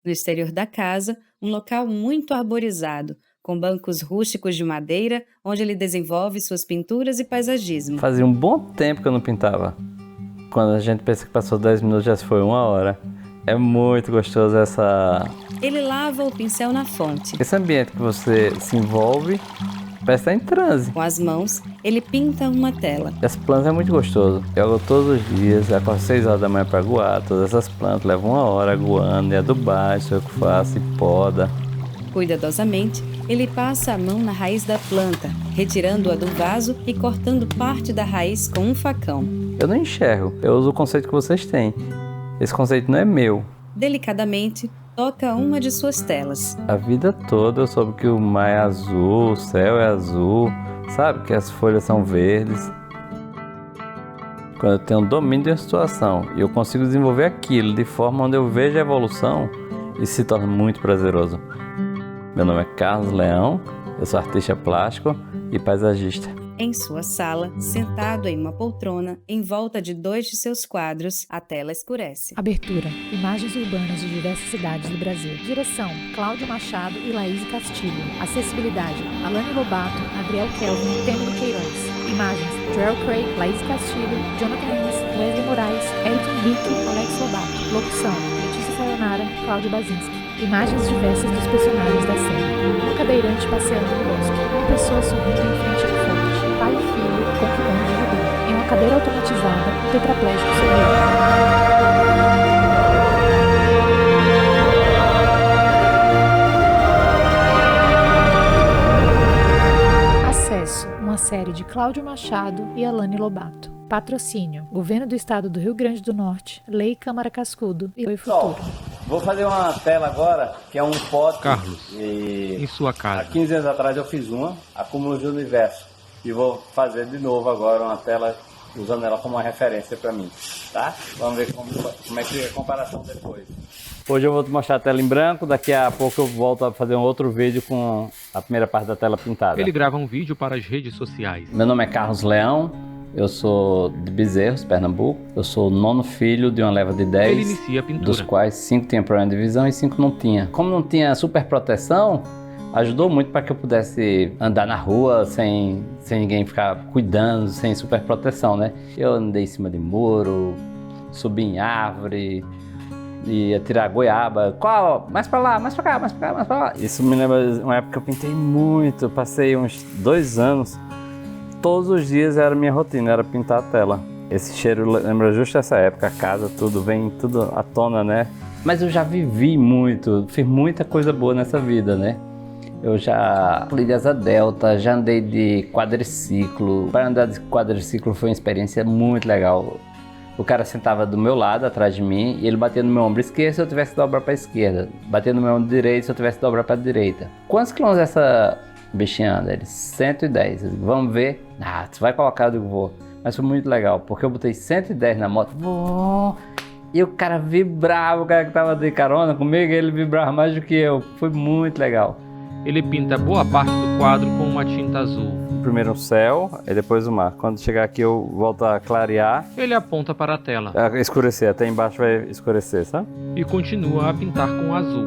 No exterior da casa, um local muito arborizado, com bancos rústicos de madeira, onde ele desenvolve suas pinturas e paisagismo. Fazia um bom tempo que eu não pintava. Quando a gente pensa que passou 10 minutos, já se foi 1 hora. É muito gostoso Ele lava o pincel na fonte. esse ambiente que você se envolve, parece estar em transe. Com as mãos, ele pinta uma tela. As plantas é muito gostoso. Eu aguo todos os dias, acordo às 6 horas da manhã para aguar todas essas plantas. Levo 1 hora aguando, e adubar, sou eu que faço, e poda. Cuidadosamente, ele passa a mão na raiz da planta, retirando-a do vaso e cortando parte da raiz com um facão. Eu não enxergo, eu uso o conceito que vocês têm. Esse conceito não é meu. Delicadamente, toca uma de suas telas. A vida toda eu soube que o mar é azul, o céu é azul, sabe? Que as folhas são verdes. Quando eu tenho domínio de uma situação e eu consigo desenvolver aquilo de forma onde eu vejo a evolução, isso se torna muito prazeroso. Meu nome é Carlos Leão, eu sou artista plástico e paisagista. Em sua sala, sentado em uma poltrona, em volta de 2 de seus quadros, a tela escurece. Abertura: imagens urbanas de diversas cidades do Brasil. Direção: Cláudio Machado e Laís Castilho. Acessibilidade: Alane Lobato, Adriel Kelvin, Têmino Queiroz. Imagens: Joel Craig, Laís Castilho, Jonathan Lins, Wesley Moraes, Eric Henrique, Alex Lobato. Locução: Letícia Sayonara, Cláudio Bazinski. Imagens diversas dos personagens da série. Um cadeirante passeando no bosque. Uma pessoa sorrindo em frente ao fonte. Pai e filho com quilômetros de judô. Em uma cadeira automatizada, um tetraplégico sorrindo. Acesso, uma série de Cláudio Machado e Alane Lobato. Patrocínio: Governo do Estado do Rio Grande do Norte, Lei Câmara Cascudo e Oi Futuro. Vou fazer uma tela agora, que é um pote. Carlos, em sua casa. Há 15 anos atrás eu fiz uma, Acúmulos do Universo. E vou fazer de novo agora uma tela, usando ela como uma referência para mim, tá? Vamos ver como é que é a comparação depois. Hoje eu vou te mostrar a tela em branco, daqui a pouco eu volto a fazer um outro vídeo com a primeira parte da tela pintada. Ele grava um vídeo para as redes sociais. Meu nome é Carlos Leão, eu sou de Bezerros, Pernambuco. Eu sou o 9º filho de uma leva de 10, Ele inicia a pintura, dos quais 5 tinham problema de visão e 5 não tinha. Como não tinha super proteção, ajudou muito para que eu pudesse andar na rua sem ninguém ficar cuidando, sem super proteção, né? Eu andei em cima de muro, subi em árvore, ia tirar goiaba. Qual? Mais pra lá, mais pra cá, mais pra cá, mais pra lá. Isso me lembra uma época que eu pintei muito. Eu passei uns 2 anos. Todos os dias era a minha rotina, era pintar a tela. Esse cheiro lembra justo essa época, a casa, tudo, vem tudo à tona, né? Mas eu já vivi muito, fiz muita coisa boa nessa vida, né? Eu já pulei de asa delta, já andei de quadriciclo. Para andar de quadriciclo foi uma experiência muito legal. O cara sentava do meu lado, atrás de mim, e ele batia no meu ombro esquerdo se eu tivesse que dobrar para a esquerda. Batia no meu ombro direito se eu tivesse que dobrar para a direita. Quantos quilômetros essa bichinha anda? Ele, 110. Eu digo, vamos ver? Ah, você vai colocar? Eu digo, vou. Mas foi muito legal, porque eu botei 110 na moto. E o cara vibrava, o cara que tava de carona comigo, ele vibrava mais do que eu. Foi muito legal. Ele pinta boa parte do quadro com uma tinta azul. Primeiro o céu, e depois o mar. Quando chegar aqui eu volto a clarear. Ele aponta para a tela. Escurecer, até embaixo vai escurecer, sabe? E continua a pintar com azul.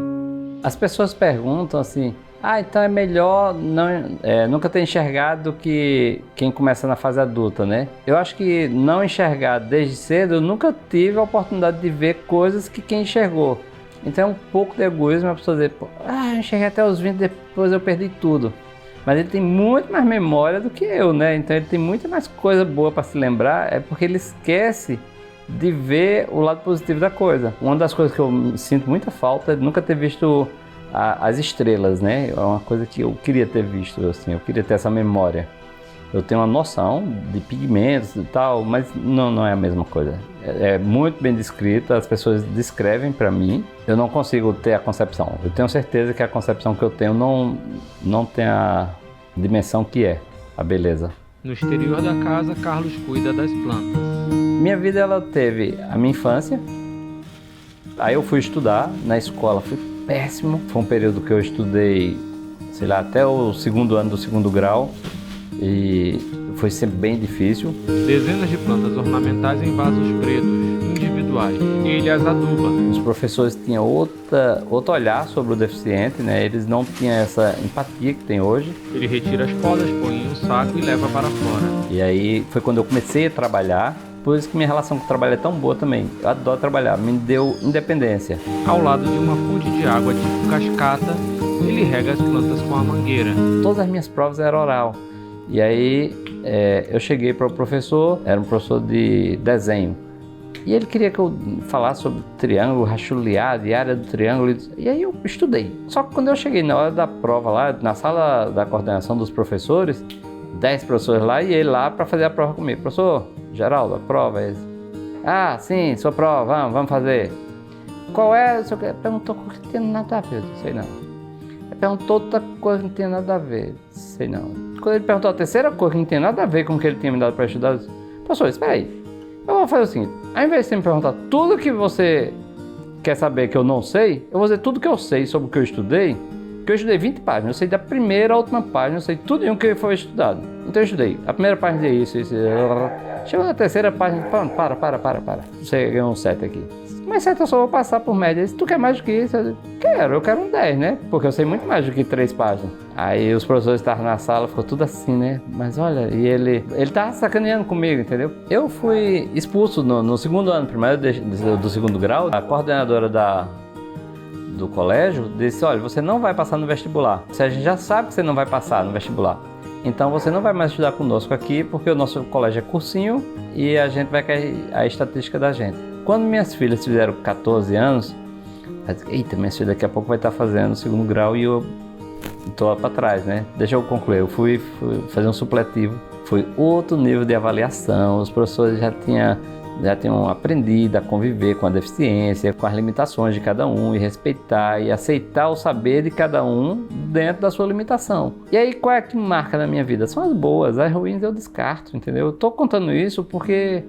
As pessoas perguntam assim, então é melhor nunca ter enxergado do que quem começa na fase adulta, né? Eu acho que não enxergar desde cedo, eu nunca tive a oportunidade de ver coisas que quem enxergou. Então é um pouco de egoísmo a pessoa dizer, eu enxerguei até os 20, depois eu perdi tudo. Mas ele tem muito mais memória do que eu, né? Então ele tem muita mais coisa boa para se lembrar, é porque ele esquece de ver o lado positivo da coisa. Uma das coisas que eu sinto muita falta é de nunca ter visto as estrelas, né? É uma coisa que eu queria ter visto, assim, eu queria ter essa memória. Eu tenho uma noção de pigmentos e tal, mas não é a mesma coisa. É muito bem descrita, as pessoas descrevem para mim, eu não consigo ter a concepção. Eu tenho certeza que a concepção que eu tenho não tem a dimensão que é a beleza. No exterior da casa, Carlos cuida das plantas. Minha vida, ela teve a minha infância, aí eu fui estudar na escola, fui péssimo. Foi um período que eu estudei, sei lá, até o 2º ano do 2º grau. E foi sempre bem difícil. Dezenas de plantas ornamentais em vasos pretos, individuais. individuais. Ele as aduba. Os professores tinham outro olhar sobre o deficiente, né? Eles não tinham essa empatia que tem hoje. Ele retira as podas, põe em um saco e leva para fora. E aí foi quando eu comecei a trabalhar. Por isso que minha relação com o trabalho é tão boa também. Eu adoro trabalhar, me deu independência. Ao lado de uma fonte de água tipo cascata, ele rega as plantas com a mangueira. Todas as minhas provas eram oral. E aí eu cheguei para o professor, era um professor de desenho. E ele queria que eu falasse sobre triângulo, rachuleado e área do triângulo. E aí eu estudei. Só que quando eu cheguei na hora da prova lá, na sala da coordenação dos professores, 10 professores lá e ele lá para fazer a prova comigo. Professor, Geraldo, a prova é essa. Ah, sim, sua prova, vamos fazer. Qual é? Perguntou coisa que não tem nada a ver, não sei não. Ele perguntou outra coisa que não tem nada a ver, sei não. Quando ele perguntou a terceira coisa que não tem nada a ver com o que ele tinha me dado para estudar, eu disse, professor, espera aí. Eu vou fazer o seguinte, ao invés de você me perguntar tudo que você quer saber que eu não sei, eu vou dizer tudo que eu sei sobre o que eu estudei, que eu estudei 20 páginas, eu sei da primeira à última página, eu sei tudo o que foi estudado. Então eu estudei, a primeira página é isso. Chegou na terceira página, para. Você ganhou um 7 aqui. Mas 7 eu só vou passar por média. Tu quer mais do que isso? Eu quero um 10, né? Porque eu sei muito mais do que 3 páginas. Aí os professores estavam na sala, ficou tudo assim, né? Mas olha, e ele tava sacaneando comigo, entendeu? Eu fui expulso no segundo ano primário do segundo grau. A coordenadora do colégio disse, olha, você não vai passar no vestibular. A gente já sabe que você não vai passar no vestibular. Então você não vai mais estudar conosco aqui, porque o nosso colégio é cursinho e a gente vai cair a estatística da gente. Quando minhas filhas fizeram 14 anos, eu disse, eita, minha filha daqui a pouco vai estar fazendo o segundo grau e eu estou lá para trás, né? Deixa eu concluir, eu fui fazer um supletivo. Foi outro nível de avaliação, os professores já tinham aprendido a conviver com a deficiência, com as limitações de cada um e respeitar e aceitar o saber de cada um dentro da sua limitação. E aí, qual é que marca na minha vida? São as boas, as ruins eu descarto, entendeu? Eu tô contando isso porque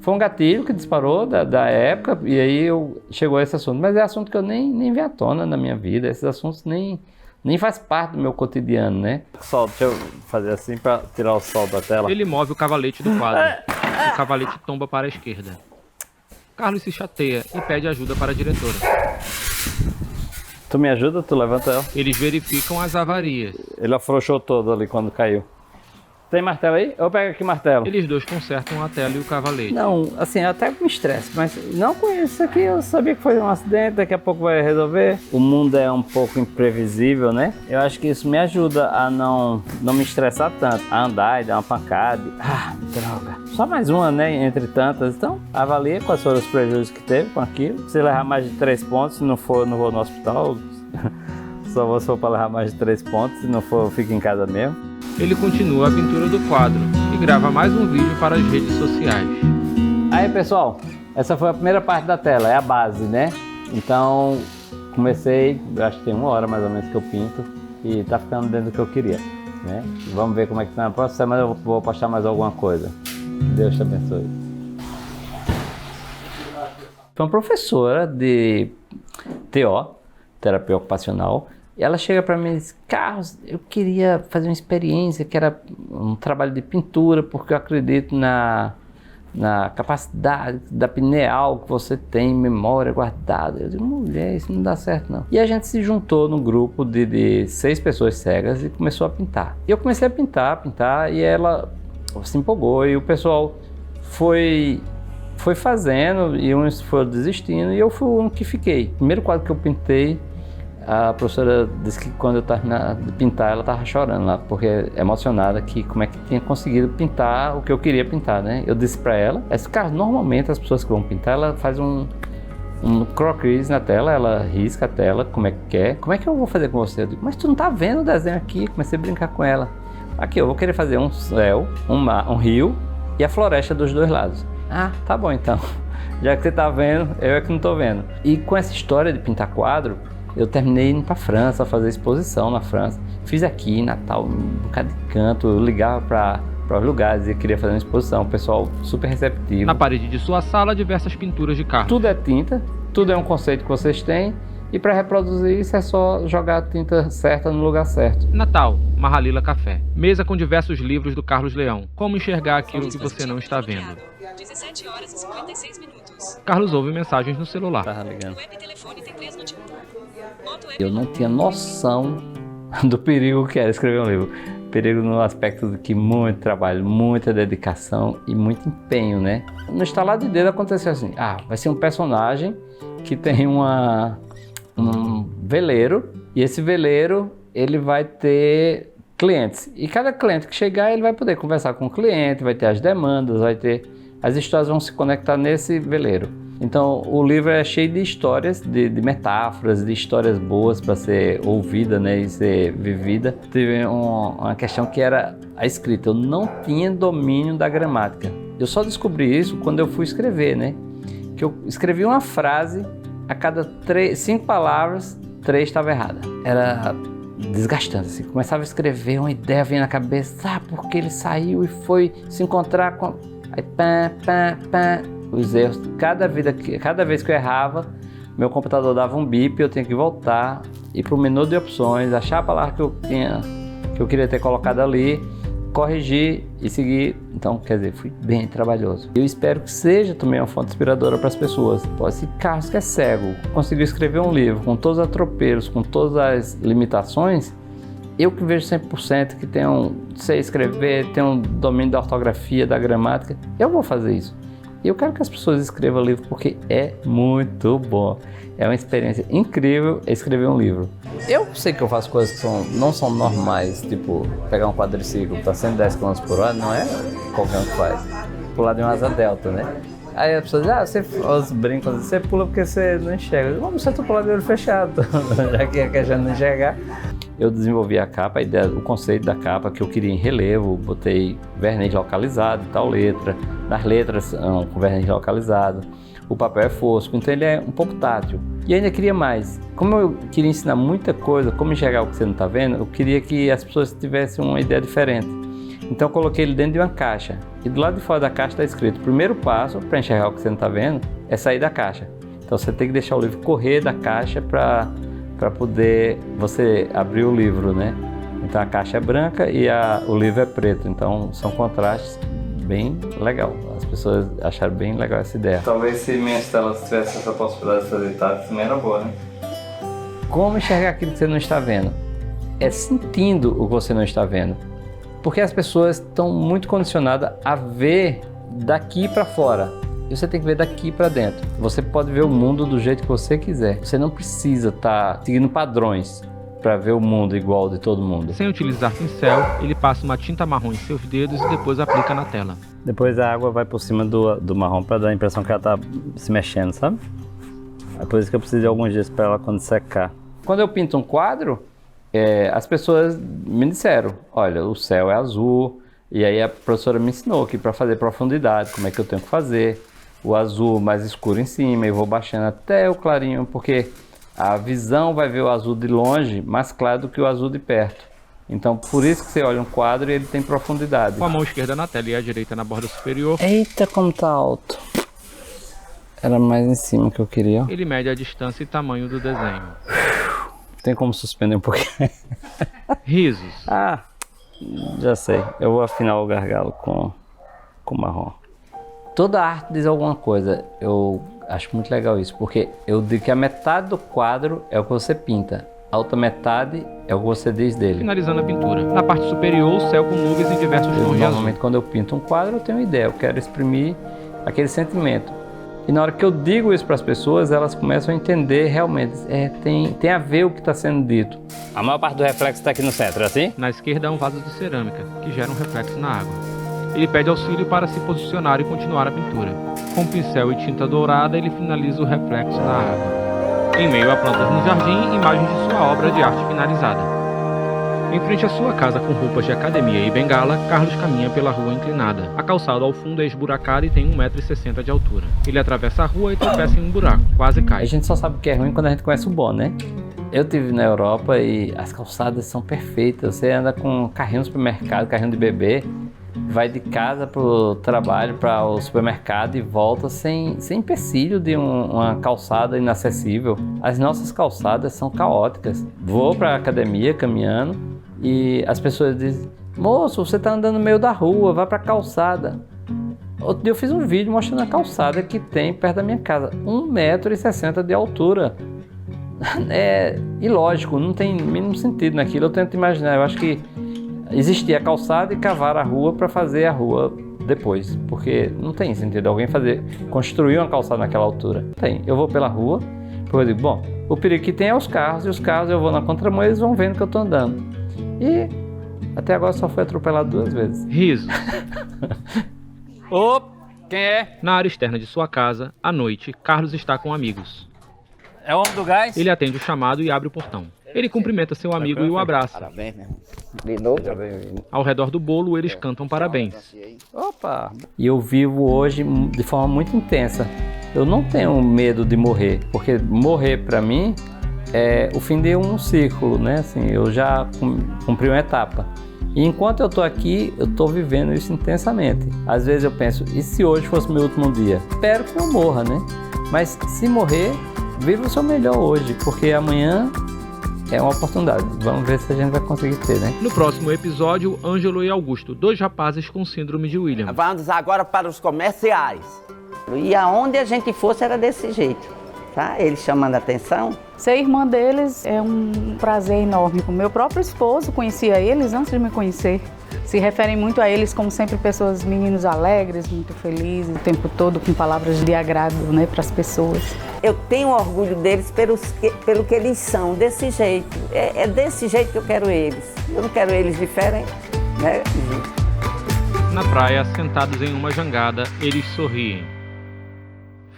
foi um gatilho que disparou da época e aí chegou a esse assunto. Mas é assunto que eu nem vi à tona na minha vida, esses assuntos nem faz parte do meu cotidiano, né? Sol, deixa eu fazer assim para tirar o sol da tela. Ele move o cavalete do quadro. O cavalete tomba para a esquerda. Carlos se chateia e pede ajuda para a diretora. Tu me ajuda? Tu levanta ela. Eles verificam as avarias. Ele afrouxou todo ali quando caiu. Tem martelo aí? Eu pego aqui martelo. Eles dois consertam a tela e o cavalete. Não, assim, eu até me estresse, mas não com isso aqui, eu sabia que foi um acidente, daqui a pouco vai resolver. O mundo é um pouco imprevisível, né? Eu acho que isso me ajuda a não me estressar tanto, a andar e dar uma pancada. Droga. Só mais uma, né, entre tantas. Então, avalia quais foram os prejuízos que teve com aquilo. Se levar mais de 3 pontos, se não for, não vou no hospital. Só vou para levar mais de 3 pontos, se não for, eu fico em casa mesmo. Ele continua a pintura do quadro e grava mais um vídeo para as redes sociais. Aí, pessoal, essa foi a primeira parte da tela, é a base, né? Então, comecei, acho que tem 1 hora mais ou menos que eu pinto e tá ficando dentro do que eu queria, né? Vamos ver como é que tá na próxima semana, eu vou postar mais alguma coisa. Deus te abençoe. Foi uma professora de TO, terapia ocupacional. E ela chega para mim e diz, Carlos, eu queria fazer uma experiência que era um trabalho de pintura, porque eu acredito na capacidade da pineal que você tem, memória guardada. Eu digo, mulher, isso não dá certo não. E a gente se juntou num grupo de 6 pessoas cegas e começou a pintar. E eu comecei a pintar e ela se empolgou e o pessoal foi fazendo e uns foram desistindo e eu fui o único que fiquei. O primeiro quadro que eu pintei, a professora disse que quando eu terminava de pintar, ela estava chorando lá, porque emocionada que como é que tinha conseguido pintar o que eu queria pintar, né? Eu disse para ela, cara, normalmente as pessoas que vão pintar, ela faz um croquis na tela, ela risca a tela, como é que quer. Como é que eu vou fazer com você? Eu digo, mas tu não tá vendo o desenho aqui? Comecei a brincar com ela. Aqui, eu vou querer fazer um céu, um mar, um rio e a floresta dos 2 lados. Ah, tá bom então. Já que você tá vendo, eu é que não tô vendo. E com essa história de pintar quadro, eu terminei indo para a França, fazer exposição na França. Fiz aqui em Natal, um bocado de canto, eu ligava para os lugares e queria fazer uma exposição. O pessoal super receptivo. Na parede de sua sala, diversas pinturas de Carlos. Tudo é tinta, tudo é um conceito que vocês têm. E para reproduzir isso é só jogar a tinta certa no lugar certo. Natal, Mahalila Café. Mesa com diversos livros do Carlos Leão. Como enxergar aquilo que você não está vendo. 17 horas e 56 minutos. Carlos ouve mensagens no celular. Tava ligando. Eu não tinha noção do perigo que era escrever um livro. Perigo no aspecto de que muito trabalho, muita dedicação e muito empenho, né? No estalar de dedo aconteceu assim, vai ser um personagem que tem um veleiro, e esse veleiro ele vai ter clientes. E cada cliente que chegar, ele vai poder conversar com o cliente, vai ter as demandas, as histórias vão se conectar nesse veleiro. Então o livro é cheio de histórias, de metáforas, de histórias boas para ser ouvida, né, e ser vivida. Teve uma questão que era a escrita. Eu não tinha domínio da gramática. Eu só descobri isso quando eu fui escrever, né? Que eu escrevi uma frase, a cada 5 palavras, 3 estava errada. Era desgastante, assim. Começava a escrever, uma ideia vinha na cabeça, porque ele saiu e foi se encontrar com... Aí, os erros, cada vez que eu errava, meu computador dava um bip, eu tinha que voltar, ir para o menu de opções, achar a palavra que eu queria ter colocado ali, corrigir e seguir. Então, quer dizer, fui bem trabalhoso. Eu espero que seja também uma fonte inspiradora para as pessoas. Esse Carlos que é cego, conseguiu escrever um livro com todos os atropelos, com todas as limitações, eu que vejo 100%, que sei escrever, tenho um domínio da ortografia, da gramática, eu vou fazer isso. E eu quero que as pessoas escrevam livro porque é muito bom. É uma experiência incrível escrever um livro. Eu sei que eu faço coisas que não são normais, tipo pegar um quadriciclo para 110 km por hora, não é qualquer um que faz. Pular de uma asa delta, né? Aí as pessoas dizem, os brincam, você pula porque você não enxerga. Vamos, você pular de olho fechado, já que é questão de não enxergar. Eu desenvolvi a capa, a ideia, o conceito da capa que eu queria em relevo, botei verniz localizado, tal letra, nas letras com verniz localizado, o papel é fosco, então ele é um pouco tátil. E ainda queria mais. Como eu queria ensinar muita coisa, como enxergar o que você não está vendo, eu queria que as pessoas tivessem uma ideia diferente. Então eu coloquei ele dentro de uma caixa, e do lado de fora da caixa está escrito: o primeiro passo para enxergar o que você não está vendo é sair da caixa. Então você tem que deixar o livro correr da caixa para poder você abrir o livro, né? Então a caixa é branca e o livro é preto, então são contrastes bem legal. As pessoas acharam bem legal essa ideia. Talvez se minhas telas tivessem essa possibilidade de fazer tátil, também era boa, né? Como enxergar aquilo que você não está vendo? É sentindo o que você não está vendo. Porque as pessoas estão muito condicionadas a ver daqui para fora. E você tem que ver daqui para dentro. Você pode ver o mundo do jeito que você quiser. Você não precisa estar seguindo padrões para ver o mundo igual de todo mundo. Sem utilizar pincel, ele passa uma tinta marrom em seus dedos e depois aplica na tela. Depois a água vai por cima do marrom para dar a impressão que ela está se mexendo, sabe? É por isso que eu preciso de alguns dias para ela quando secar. Quando eu pinto um quadro, as pessoas me disseram, olha, o céu é azul. E aí a professora me ensinou que para fazer profundidade, como é que eu tenho que fazer. O azul mais escuro em cima e vou baixando até o clarinho, porque a visão vai ver o azul de longe mais claro do que o azul de perto. Então por isso que você olha um quadro e ele tem profundidade. Com a mão esquerda na tela e a direita na borda superior. Eita, como tá alto. Era mais em cima que eu queria. Ele mede a distância e tamanho do desenho. Tem como suspender um pouquinho? Risos. Já sei. Eu vou afinar o gargalo com marrom. Toda arte diz alguma coisa. Eu acho muito legal isso, porque eu digo que a metade do quadro é o que você pinta, a outra metade é o que você diz dele. Finalizando a pintura. Na parte superior, o céu com nuvens em diversos tons de azul. Normalmente quando eu pinto um quadro eu tenho uma ideia, eu quero exprimir aquele sentimento. E na hora que eu digo isso para as pessoas, elas começam a entender realmente, tem a ver o que está sendo dito. A maior parte do reflexo está aqui no centro, é assim? Na esquerda é um vaso de cerâmica, que gera um reflexo na água. Ele pede auxílio para se posicionar e continuar a pintura. Com pincel e tinta dourada, ele finaliza o reflexo na água. Em meio a plantas no jardim, imagens de sua obra de arte finalizada. Em frente à sua casa com roupas de academia e bengala, Carlos caminha pela rua inclinada. A calçada ao fundo é esburacada e tem 1,60 m de altura. Ele atravessa a rua e tropeça em um buraco, quase cai. A gente só sabe o que é ruim quando a gente conhece o bom, né? Eu estive na Europa e as calçadas são perfeitas. Você anda com carrinho no supermercado, carrinho de bebê, vai de casa para o trabalho, para o supermercado e volta sem empecilho de uma calçada inacessível. As nossas calçadas são caóticas. Vou para a academia caminhando e as pessoas dizem: moço, você está andando no meio da rua, vá para a calçada. Outro dia eu fiz um vídeo mostrando a calçada que tem perto da minha casa, 1,60 m de altura. É ilógico, não tem mínimo sentido naquilo. Eu tento imaginar, eu acho que existia a calçada e cavar a rua para fazer a rua depois, porque não tem sentido alguém construir uma calçada naquela altura. Tem, eu vou pela rua, depois eu digo, bom, o perigo que tem é os carros, e os carros eu vou na contramão e eles vão vendo que eu tô andando. E até agora só fui atropelado 2 vezes. Riso. Ô, quem é? Na área externa de sua casa, à noite, Carlos está com amigos. É o homem do gás? Ele atende o chamado e abre o portão. Ele cumprimenta seu amigo e o abraça. Parabéns, meu irmão. De novo. Ao redor do bolo, eles cantam parabéns. Opa! E eu vivo hoje de forma muito intensa. Eu não tenho medo de morrer, porque morrer para mim é o fim de um ciclo, né? Assim, eu já cumpri uma etapa. E enquanto eu tô aqui, eu tô vivendo isso intensamente. Às vezes eu penso, e se hoje fosse meu último dia? Espero que não morra, né? Mas se morrer, viva o seu melhor hoje, porque amanhã é uma oportunidade. Vamos ver se a gente vai conseguir ter, né? No próximo episódio, Ângelo e Augusto, 2 rapazes com síndrome de Williams. Vamos agora para os comerciais. E aonde a gente fosse era desse jeito, tá? Eles chamando a atenção. Ser irmã deles é um prazer enorme. O meu próprio esposo conhecia eles antes de me conhecer. Se referem muito a eles como sempre pessoas, meninos alegres, muito felizes, o tempo todo com palavras de agrado, né, para as pessoas. Eu tenho orgulho deles pelo que eles são, desse jeito. É desse jeito que eu quero eles. Eu não quero eles diferentes, né? Na praia, sentados em uma jangada, eles sorriem.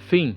Fim.